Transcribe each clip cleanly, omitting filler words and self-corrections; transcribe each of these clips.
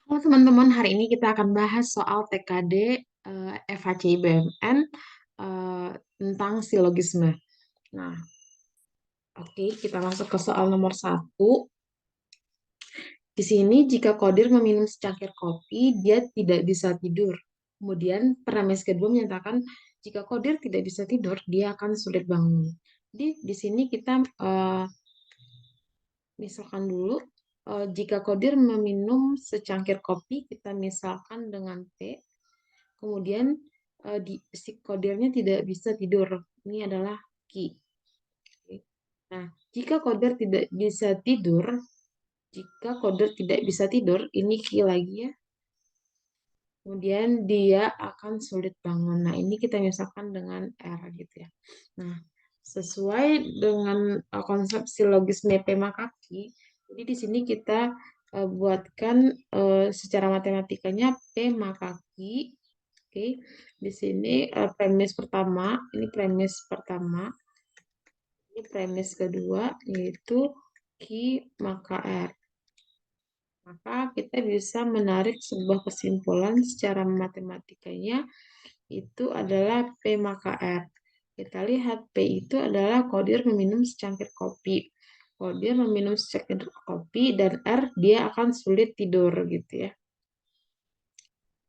Halo teman-teman, hari ini kita akan bahas soal TKD FHCI BMN eh, tentang silogisme. Nah, oke, kita masuk ke soal nomor 1. Di sini, jika Kodir meminum secangkir kopi, dia tidak bisa tidur. Kemudian, premis kedua menyatakan, jika Kodir tidak bisa tidur, dia akan sulit bangun. Jadi, di sini kita misalkan dulu, jika Kodir meminum secangkir kopi, kita misalkan dengan T. Kemudian si kodirnya tidak bisa tidur. Ini adalah key. Nah, jika kodir tidak bisa tidur, ini key lagi ya. Kemudian dia akan sulit bangun. Nah, ini kita misalkan dengan R gitu ya. Nah, sesuai dengan konsep silogisme P maka Q, jadi di sini kita buatkan secara matematikanya P maka Q. Oke, di sini premis pertama, ini premis kedua, yaitu Q maka R. Maka kita bisa menarik sebuah kesimpulan secara matematikanya, itu adalah P maka R. Kita lihat P itu adalah Kodir meminum secangkir kopi. Kodir meminum secangkir kopi dan R dia akan sulit tidur gitu ya.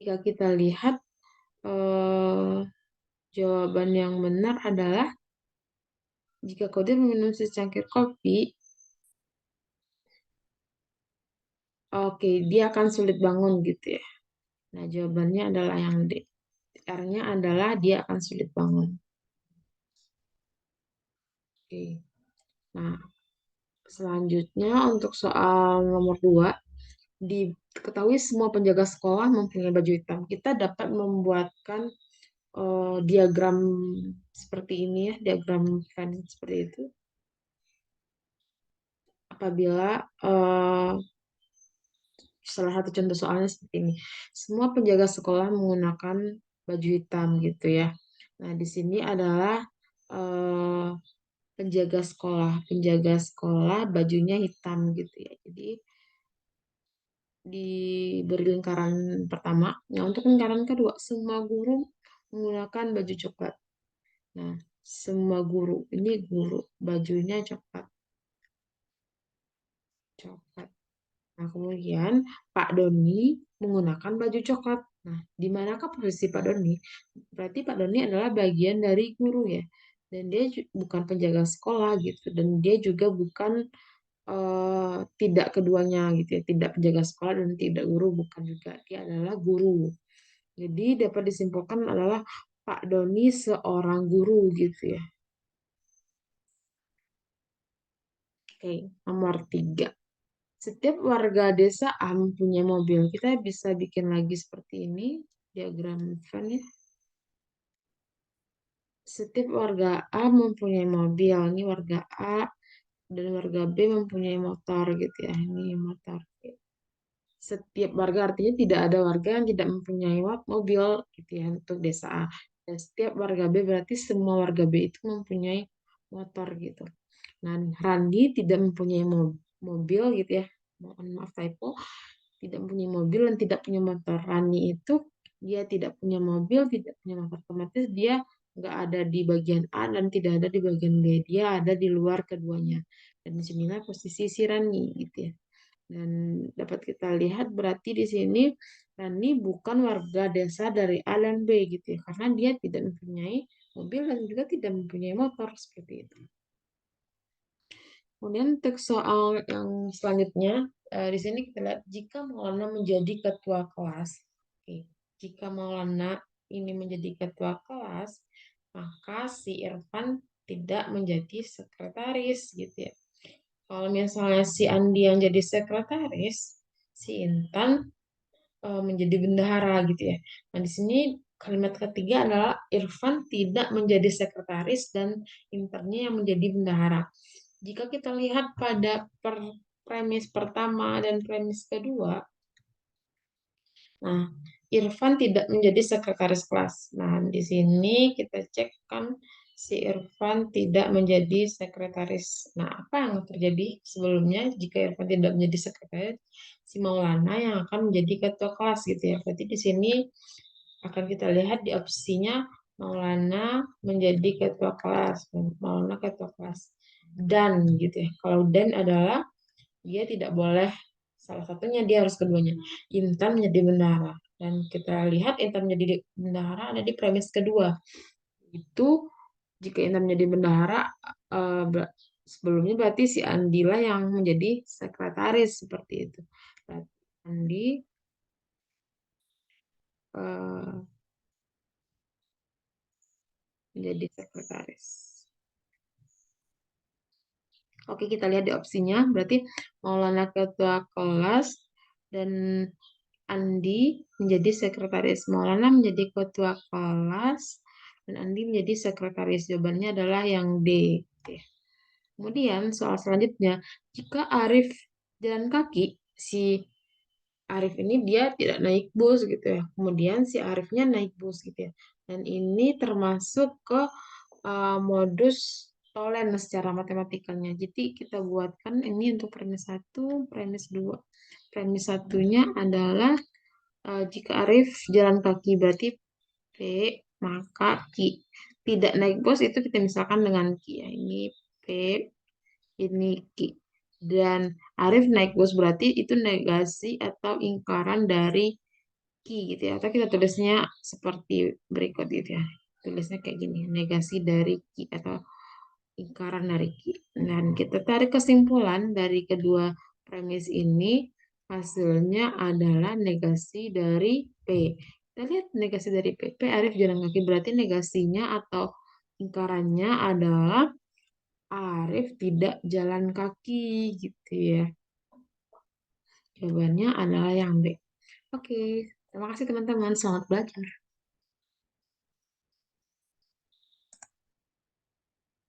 Jika kita lihat eh, jawaban yang benar adalah jika Kodir meminum secangkir kopi, oke, dia akan sulit bangun gitu ya. Nah, jawabannya adalah yang D. R-nya adalah dia akan sulit bangun. Oke. Nah, selanjutnya untuk soal nomor 2, diketahui semua penjaga sekolah mempunyai baju hitam. Kita dapat membuatkan diagram seperti ini ya, diagram Venn seperti itu. Apabila salah satu contoh soalnya seperti ini. Semua penjaga sekolah menggunakan baju hitam gitu ya. Nah, di sini adalah eh, penjaga sekolah bajunya hitam gitu ya. Jadi diberi lingkaran pertama. Nah, untuk lingkaran kedua, semua guru menggunakan baju coklat. Nah, semua guru, ini guru, bajunya coklat. Coklat. Nah, kemudian Pak Doni menggunakan baju coklat. Nah, di manakah posisi Pak Doni? Berarti Pak Doni adalah bagian dari guru ya. Dan dia bukan penjaga sekolah gitu. Dan dia juga bukan tidak keduanya gitu ya. Tidak penjaga sekolah dan tidak guru, bukan juga. Dia adalah guru. Jadi dapat disimpulkan adalah Pak Doni seorang guru gitu ya. Oke, nomor 3. Setiap warga desa A mempunyai mobil. Kita bisa bikin lagi seperti ini, diagram Venn ya. Setiap warga A mempunyai mobil. Ini warga A dan warga B mempunyai motor gitu ya. Ini motor. Setiap warga artinya tidak ada warga yang tidak mempunyai mobil gitu ya untuk desa A. Dan setiap warga B berarti semua warga B itu mempunyai motor gitu. Nah, Randi tidak mempunyai mobil gitu ya. Mohon maaf typo, tidak mempunyai mobil dan tidak punya motor. Rani itu dia tidak punya mobil, tidak punya motor, otomatis dia nggak ada di bagian A dan tidak ada di bagian B. Dia ada di luar keduanya. Dan disinilah posisi si Rani gitu ya. Dan dapat kita lihat berarti di sini Rani bukan warga desa dari A dan B gitu ya. Karena dia tidak mempunyai mobil dan juga tidak mempunyai motor seperti itu. Kemudian untuk soal yang selanjutnya, di sini kita lihat jika Maulana menjadi ketua kelas. Oke, jika Maulana ini menjadi ketua kelas, maka si Irfan tidak menjadi sekretaris gitu ya. Kalau misalnya si Andi yang jadi sekretaris, si Intan menjadi bendahara gitu ya. Nah, di sini kalimat ketiga adalah Irfan tidak menjadi sekretaris dan Intannya yang menjadi bendahara. Jika kita lihat pada premis pertama dan premis kedua, nah, Irfan tidak menjadi sekretaris kelas. Nah, di sini kita cek kan si Irfan tidak menjadi sekretaris. Nah, apa yang terjadi sebelumnya jika Irfan tidak menjadi sekretaris? Si Maulana yang akan menjadi ketua kelas gitu ya. Berarti di sini akan kita lihat di opsinya Maulana menjadi ketua kelas. Maulana ketua kelas. Dan gitu ya. Kalau dan adalah dia tidak boleh salah satunya, dia harus keduanya. Intan menjadi bendahara. Dan kita lihat Intan menjadi bendahara ada di premis kedua. Itu jika Intan menjadi bendahara, eh, ber- sebelumnya berarti si Andila yang menjadi sekretaris seperti itu. Berarti Andi eh, menjadi sekretaris. Oke, kita lihat di opsinya. Berarti Maulana ketua kelas dan Andi menjadi sekretaris. Maulana menjadi ketua kelas dan Andi menjadi sekretaris. Jawabannya adalah yang D. Oke. Kemudian soal selanjutnya, jika Arif jalan kaki, si Arif ini dia tidak naik bus gitu ya. Kemudian si Arifnya naik bus gitu ya. Dan ini termasuk ke modus tolen secara matematikanya. Jadi kita buatkan ini untuk premis satu, premis 2. Premis satunya adalah jika Arif jalan kaki berarti P maka Q. Tidak naik bus itu kita misalkan dengan Q ya. Ini P, ini Q. Dan Arif naik bus berarti itu negasi atau ingkaran dari Q gitu ya. Atau kita tulisnya seperti berikut gitu ya. Tulisnya kayak gini, negasi dari Q atau ingkaran dari Q. Dan kita tarik kesimpulan dari kedua premis ini, hasilnya adalah negasi dari P. Kita lihat negasi dari P. P Arif jalan kaki berarti negasinya atau ingkarannya adalah Arif tidak jalan kaki gitu ya. Jawabannya adalah yang B. Oke, terima kasih teman-teman. Selamat belajar.